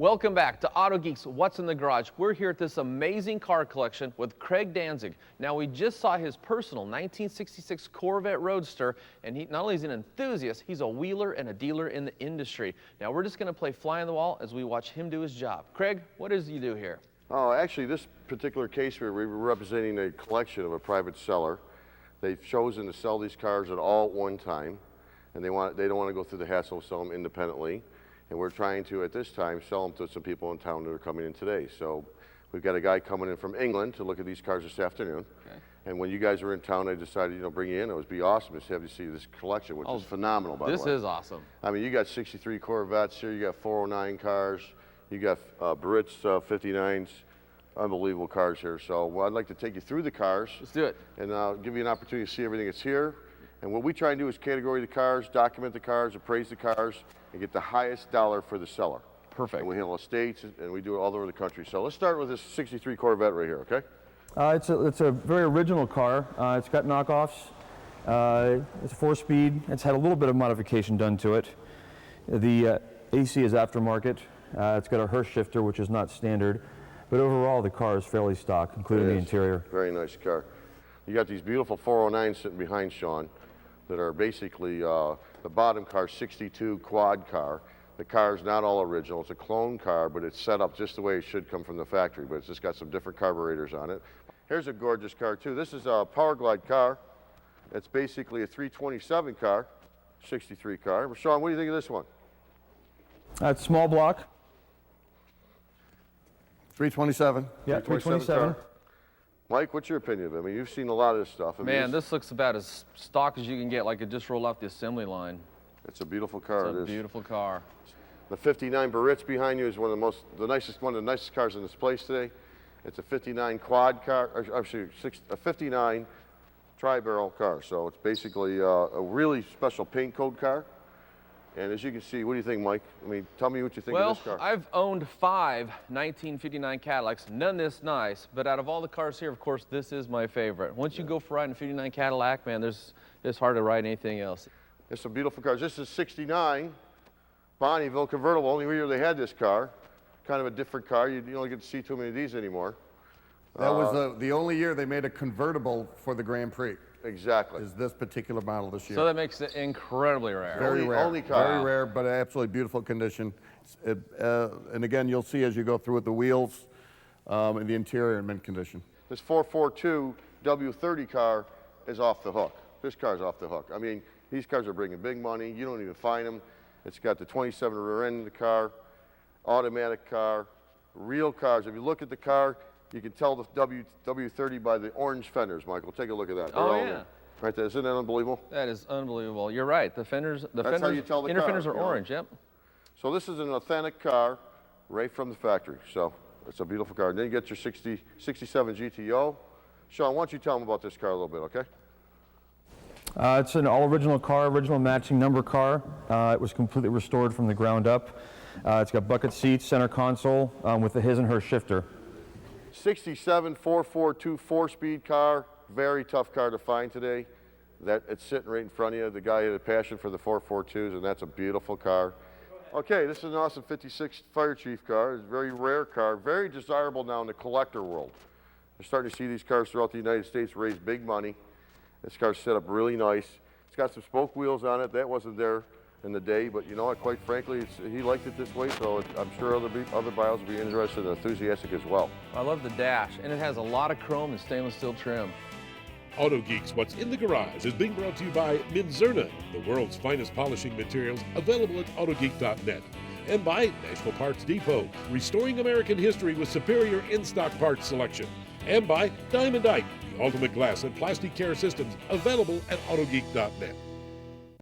Welcome back to Auto Geeks What's in the Garage. We're here at this amazing car collection with Craig Danzig. Now, we just saw his personal 1966 Corvette Roadster, and he not only is an enthusiast, he's a wheeler and a dealer in the industry. Now, we're just going to play fly on the wall as we watch him do his job. Craig, what does he do here? Oh, actually, this particular case we were representing a collection of a private seller. They've chosen to sell these cars at all at one time, and they don't want to go through the hassle of selling them independently. And we're trying to, at this time, sell them to some people in town that are coming in today. So we've got a guy coming in from England to look at these cars this afternoon. Okay. And when you guys were in town, I decided, bring you in. It would be awesome to have you see this collection, which is phenomenal, by the way. This is awesome. I mean, you got 63 Corvettes here. You got 409 cars. You got Brits 59s. Unbelievable cars here. So I'd like to take you through the cars. Let's do it. And give you an opportunity to see everything that's here. And what we try and do is category the cars, document the cars, appraise the cars, and get the highest dollar for the seller. Perfect. And we handle estates, and we do it all over the country. So let's start with this 63 Corvette right here, okay? It's a very original car. It's got knockoffs. It's a 4-speed. It's had a little bit of modification done to it. The AC is aftermarket. It's got a Hirsch shifter, which is not standard. But overall, the car is fairly stock, including the interior. Very nice car. You got these beautiful 409s sitting behind Sean that are basically the bottom car, 62 quad car. The car is not all original. It's a clone car, but it's set up just the way it should come from the factory, but it's just got some different carburetors on it. Here's a gorgeous car, too. This is a Power Glide car. It's basically a 327 car, 63 car. Sean, what do you think of this one? It's small block. 327. Yeah, 327. Mike, what's your opinion of it? I mean, you've seen a lot of this stuff. I mean, Man, this looks about as stock as you can get, like it just rolled off the assembly line. It's a beautiful car. It's a beautiful car. The 59 Barrett's behind you is one of the nicest cars in this place today. It's a 59 quad car, actually a 59 tri-barrel car. So it's basically a really special paint code car. And as you can see, what do you think, Mike? I mean, tell me what you think of this car. Well, I've owned 5 1959 Cadillacs, none this nice, but out of all the cars here, of course, this is my favorite. Once you go for riding a 59 Cadillac, man, it's hard to ride anything else. There's some beautiful cars. This is 69 Bonnieville Convertible, only year they had this car. Kind of a different car. You don't get to see too many of these anymore. That was the only year they made a convertible for the Grand Prix. Exactly. Is this particular model this year. So that makes it incredibly rare. Very rare. Only car. Very rare, but absolutely beautiful condition. And again, you'll see as you go through it, the wheels and the interior in mint condition. This 442 W30 car is off the hook. This car's off the hook. I mean, these cars are bringing big money. You don't even find them. It's got the 27 rear end of the car, automatic car, real cars. If you look at the car, you can tell the W30 by the orange fenders, Michael. Take a look at that. Oh, yeah. Right there. Isn't that unbelievable? That is unbelievable. You're right. The fenders, That's how you tell the inner car, fenders are orange, yep. So this is an authentic car right from the factory. So it's a beautiful car. And then you get your 67 GTO. Sean, why don't you tell them about this car a little bit, okay? It's an all-original car, original matching number car. It was completely restored from the ground up. It's got bucket seats, center console with the his and her shifter. 67 442 4-speed car, very tough car to find today. It's sitting right in front of you. The guy had a passion for the 442s, and that's a beautiful car. Okay, this is an awesome 56 Fire Chief car. It's a very rare car, very desirable now in the collector world. We're starting to see these cars throughout the United States raise big money. This car's set up really nice. It's got some spoke wheels on it. That wasn't there in the day, but you know what, quite frankly, he liked it this way, so I'm sure other buyers will be interested and enthusiastic as well. I love the dash, and it has a lot of chrome and stainless steel trim. Auto Geeks What's in the Garage is being brought to you by Minzerna, the world's finest polishing materials, available at autogeek.net. And by National Parts Depot, restoring American history with superior in-stock parts selection. And by Diamondite, the ultimate glass and plastic care systems, available at autogeek.net.